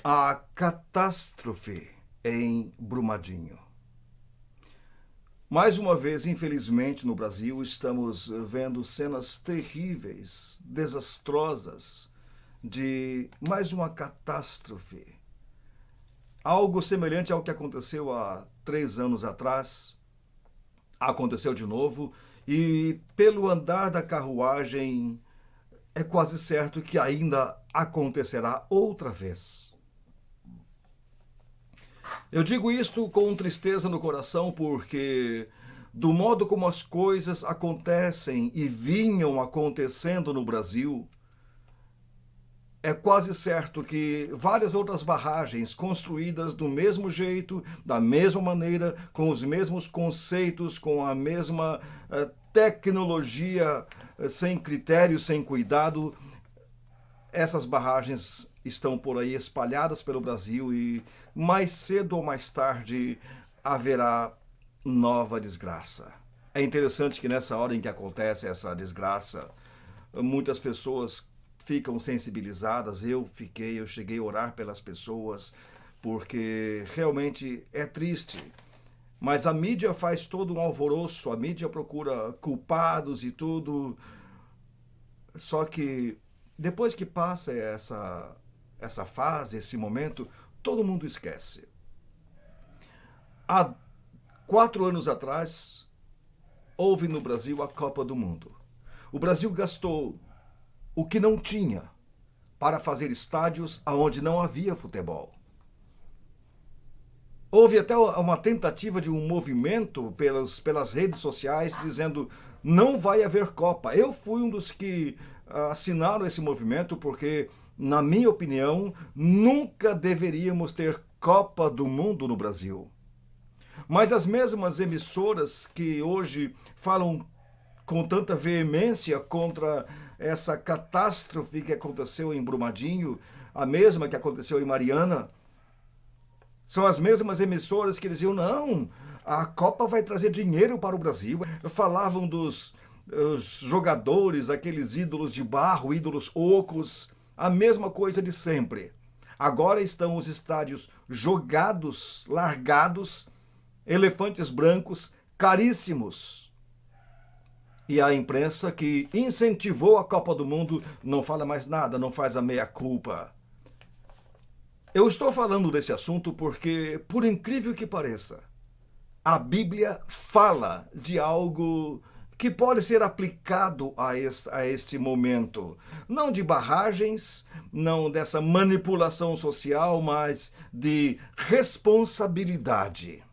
A catástrofe em Brumadinho. Mais uma vez, infelizmente, no Brasil, estamos vendo cenas terríveis, desastrosas, de mais uma catástrofe. Algo semelhante ao que aconteceu há 3 anos atrás, aconteceu de novo, e pelo andar da carruagem, é quase certo que ainda acontecerá outra vez. Eu digo isto com tristeza no coração porque, do modo como as coisas acontecem e vinham acontecendo no Brasil, é quase certo que várias outras barragens construídas do mesmo jeito, da mesma maneira, com os mesmos conceitos, com a mesma tecnologia, sem critério, sem cuidado, essas barragens estão por aí espalhadas pelo Brasil e mais cedo ou mais tarde haverá nova desgraça. É interessante que nessa hora em que acontece essa desgraça, muitas pessoas ficam sensibilizadas. Eu cheguei a orar pelas pessoas porque realmente é triste. Mas a mídia faz todo um alvoroço, a mídia procura culpados e tudo. Só que depois que passa essa fase, esse momento, todo mundo esquece. Há 4 anos atrás, houve no Brasil a Copa do Mundo. O Brasil gastou o que não tinha para fazer estádios onde não havia futebol. Houve até uma tentativa de um movimento pelas redes sociais dizendo não vai haver Copa. Eu fui um dos que assinaram esse movimento porque, na minha opinião, nunca deveríamos ter Copa do Mundo no Brasil. Mas as mesmas emissoras que hoje falam com tanta veemência contra essa catástrofe que aconteceu em Brumadinho, a mesma que aconteceu em Mariana, são as mesmas emissoras que diziam, não, a Copa vai trazer dinheiro para o Brasil. Falavam dos jogadores, aqueles ídolos de barro, ídolos ocos, a mesma coisa de sempre. Agora estão os estádios jogados, largados, elefantes brancos, caríssimos. E a imprensa que incentivou a Copa do Mundo não fala mais nada, não faz a meia-culpa. Eu estou falando desse assunto porque, por incrível que pareça, a Bíblia fala de algo que pode ser aplicado a este momento. Não de barragens, não dessa manipulação social, mas de responsabilidade.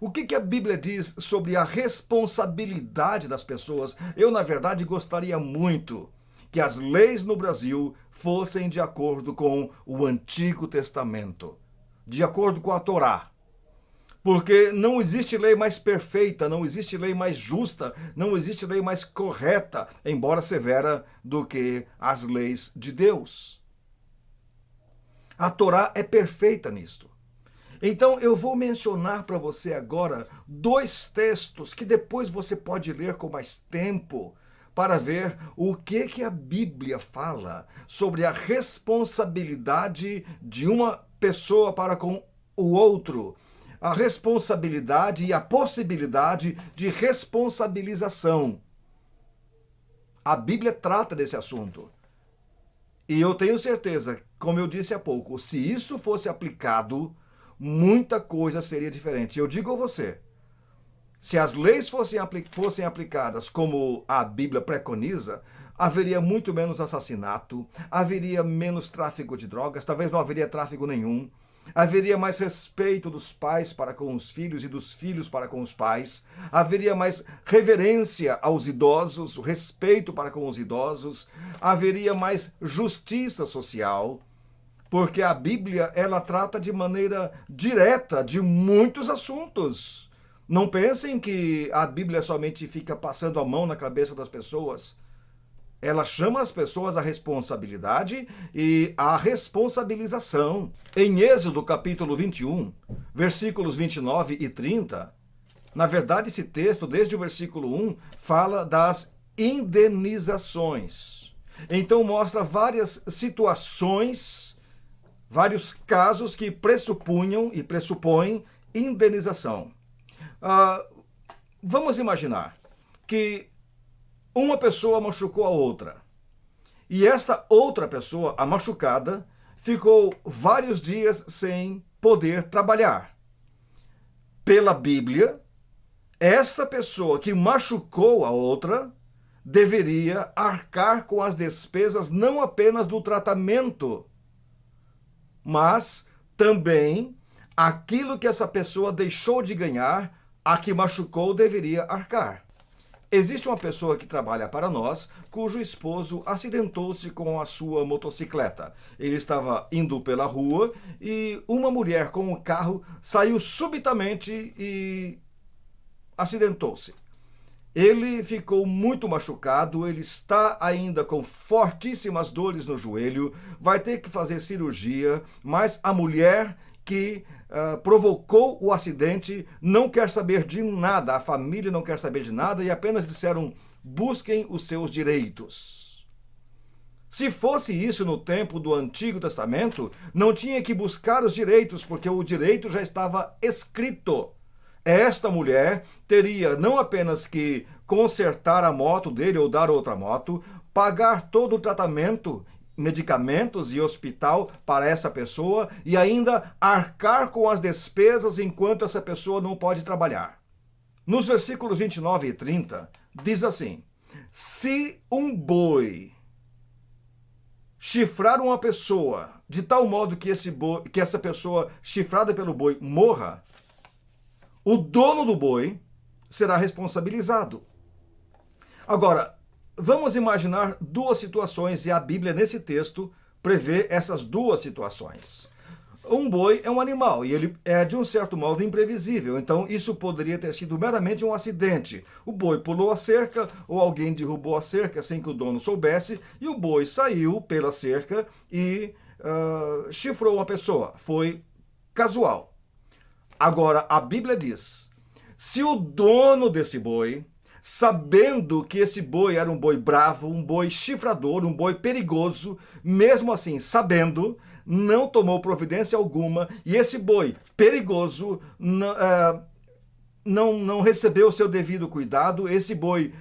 O que a Bíblia diz sobre a responsabilidade das pessoas? Eu, na verdade, gostaria muito que as leis no Brasil fossem de acordo com o Antigo Testamento, de acordo com a Torá. Porque não existe lei mais perfeita, não existe lei mais justa, não existe lei mais correta, embora severa, do que as leis de Deus. A Torá é perfeita nisto. Então eu vou mencionar para você agora 2 textos que depois você pode ler com mais tempo para ver o que a Bíblia fala sobre a responsabilidade de uma pessoa para com o outro, a responsabilidade e a possibilidade de responsabilização. A Bíblia trata desse assunto. E eu tenho certeza, como eu disse há pouco, se isso fosse aplicado, muita coisa seria diferente. Eu digo a você, se as leis fossem aplicadas como a Bíblia preconiza, haveria muito menos assassinato, haveria menos tráfico de drogas, talvez não haveria tráfico nenhum, haveria mais respeito dos pais para com os filhos e dos filhos para com os pais, haveria mais reverência aos idosos, respeito para com os idosos, haveria mais justiça social, porque a Bíblia ela trata de maneira direta de muitos assuntos. Não pensem que a Bíblia somente fica passando a mão na cabeça das pessoas. Ela chama as pessoas à responsabilidade e à responsabilização. Em Êxodo capítulo 21, versículos 29 e 30, na verdade esse texto, desde o versículo 1, fala das indenizações. Então mostra várias situações vários casos que pressupunham e pressupõem indenização. Vamos imaginar que uma pessoa machucou a outra. E esta outra pessoa, a machucada, ficou vários dias sem poder trabalhar. Pela Bíblia, esta pessoa que machucou a outra deveria arcar com as despesas não apenas do tratamento, mas também aquilo que essa pessoa deixou de ganhar, a que machucou deveria arcar. Existe uma pessoa que trabalha para nós, cujo esposo acidentou-se com a sua motocicleta. Ele estava indo pela rua e uma mulher com um carro saiu subitamente e acidentou-se. Ele ficou muito machucado, ele está ainda com fortíssimas dores no joelho, vai ter que fazer cirurgia, mas a mulher que provocou o acidente não quer saber de nada, a família não quer saber de nada e apenas disseram: busquem os seus direitos. Se fosse isso no tempo do Antigo Testamento, não tinha que buscar os direitos, porque o direito já estava escrito. Esta mulher teria não apenas que consertar a moto dele ou dar outra moto, pagar todo o tratamento, medicamentos e hospital para essa pessoa e ainda arcar com as despesas enquanto essa pessoa não pode trabalhar. Nos versículos 29 e 30, diz assim: se um boi chifrar uma pessoa de tal modo que essa pessoa chifrada pelo boi morra, o dono do boi será responsabilizado. Agora, vamos imaginar duas situações, e a Bíblia, nesse texto, prevê essas duas situações. Um boi é um animal, e ele é, de um certo modo, imprevisível. Então, isso poderia ter sido meramente um acidente. O boi pulou a cerca, ou alguém derrubou a cerca sem que o dono soubesse, e o boi saiu pela cerca e chifrou uma pessoa. Foi casual. Agora, a Bíblia diz: se o dono desse boi, sabendo que esse boi era um boi bravo, um boi chifrador, um boi perigoso, mesmo assim, sabendo, não tomou providência alguma, e esse boi perigoso não recebeu o seu devido cuidado, esse boi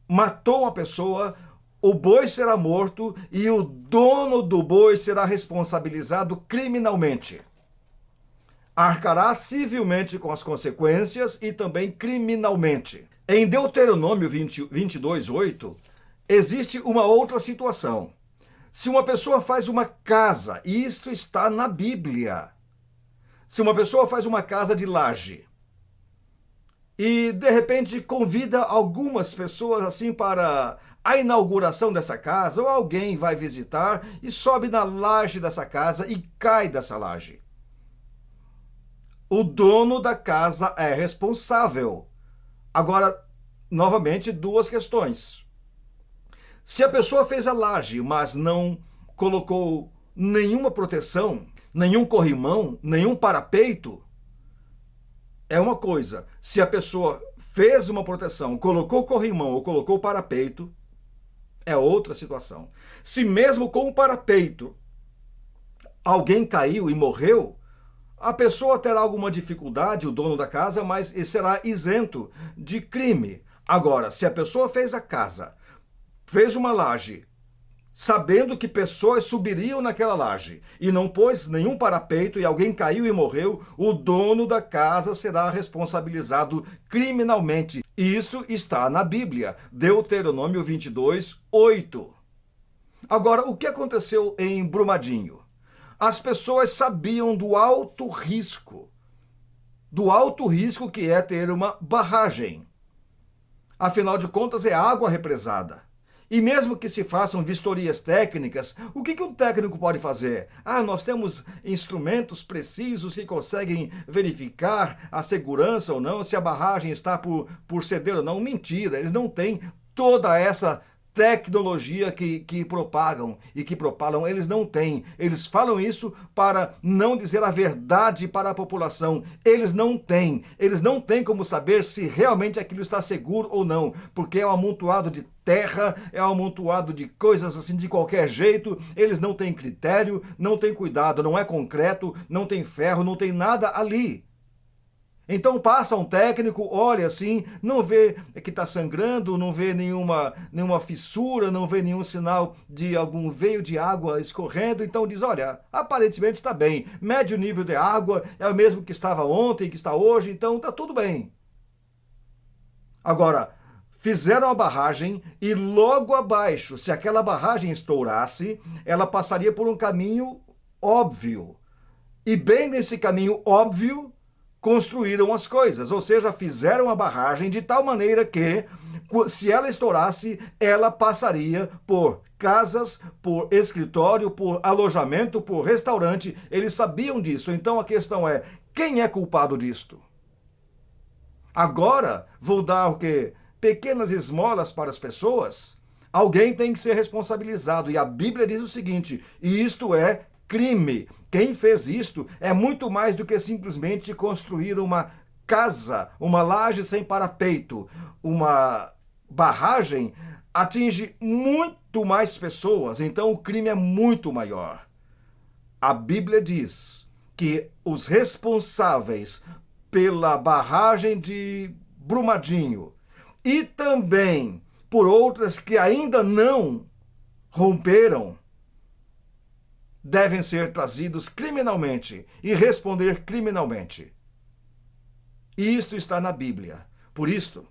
matou uma pessoa, o boi será morto e o dono do boi será responsabilizado criminalmente. Arcará civilmente com as consequências e também criminalmente. Em Deuteronômio 22:8, existe uma outra situação. Se uma pessoa faz uma casa, e isto está na Bíblia, se uma pessoa faz uma casa de laje, e de repente convida algumas pessoas assim para a inauguração dessa casa, ou alguém vai visitar e sobe na laje dessa casa e cai dessa laje, o dono da casa é responsável. Agora, novamente, duas questões. Se a pessoa fez a laje, mas não colocou nenhuma proteção, nenhum corrimão, nenhum parapeito, é uma coisa. Se a pessoa fez uma proteção, colocou corrimão ou colocou parapeito, é outra situação. Se mesmo com o parapeito alguém caiu e morreu, a pessoa terá alguma dificuldade, o dono da casa, mas será isento de crime. Agora, se a pessoa fez a casa, fez uma laje, sabendo que pessoas subiriam naquela laje, e não pôs nenhum parapeito e alguém caiu e morreu, o dono da casa será responsabilizado criminalmente. Isso está na Bíblia, Deuteronômio 22:8. Agora, o que aconteceu em Brumadinho? As pessoas sabiam do alto risco que é ter uma barragem. Afinal de contas, é água represada. E mesmo que se façam vistorias técnicas, o que um técnico pode fazer? Nós temos instrumentos precisos que conseguem verificar a segurança ou não, se a barragem está por ceder ou não. Mentira, eles não têm toda essa tecnologia que propagam e que propalam, eles não têm. Eles falam isso para não dizer a verdade para a população. Eles não têm. Eles não têm como saber se realmente aquilo está seguro ou não, porque é um amontoado de terra, é um amontoado de coisas assim de qualquer jeito. Eles não têm critério, não têm cuidado, não é concreto, não tem ferro, não tem nada ali. Então passa um técnico, olha assim, não vê que está sangrando, não vê nenhuma fissura, não vê nenhum sinal de algum veio de água escorrendo, então diz, olha, aparentemente está bem, mede o nível de água, é o mesmo que estava ontem, que está hoje, então está tudo bem. Agora, fizeram a barragem e logo abaixo, se aquela barragem estourasse, ela passaria por um caminho óbvio. E bem nesse caminho óbvio, construíram as coisas, ou seja, fizeram a barragem de tal maneira que, se ela estourasse, ela passaria por casas, por escritório, por alojamento, por restaurante. Eles sabiam disso. Então a questão é, quem é culpado disto? Agora vou dar o quê? Pequenas esmolas para as pessoas? Alguém tem que ser responsabilizado. E a Bíblia diz o seguinte, e isto é crime. Quem fez isto é muito mais do que simplesmente construir uma casa, uma laje sem parapeito. Uma barragem atinge muito mais pessoas, então o crime é muito maior. A Bíblia diz que os responsáveis pela barragem de Brumadinho e também por outras que ainda não romperam, devem ser trazidos criminalmente e responder criminalmente. E isto está na Bíblia. Por isto,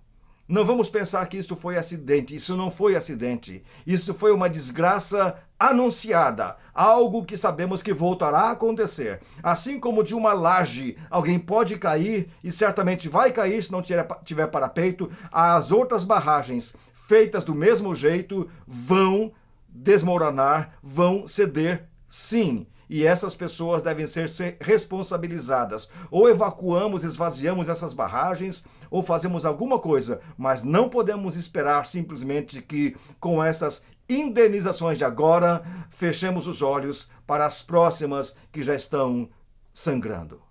não vamos pensar que isto foi acidente. Isso não foi acidente. Isso foi uma desgraça anunciada. Algo que sabemos que voltará a acontecer. Assim como de uma laje alguém pode cair, e certamente vai cair se não tiver parapeito, as outras barragens feitas do mesmo jeito vão desmoronar, vão ceder. Sim, e essas pessoas devem ser responsabilizadas. Ou evacuamos, esvaziamos essas barragens, ou fazemos alguma coisa, mas não podemos esperar simplesmente que, com essas indenizações de agora, fechemos os olhos para as próximas que já estão sangrando.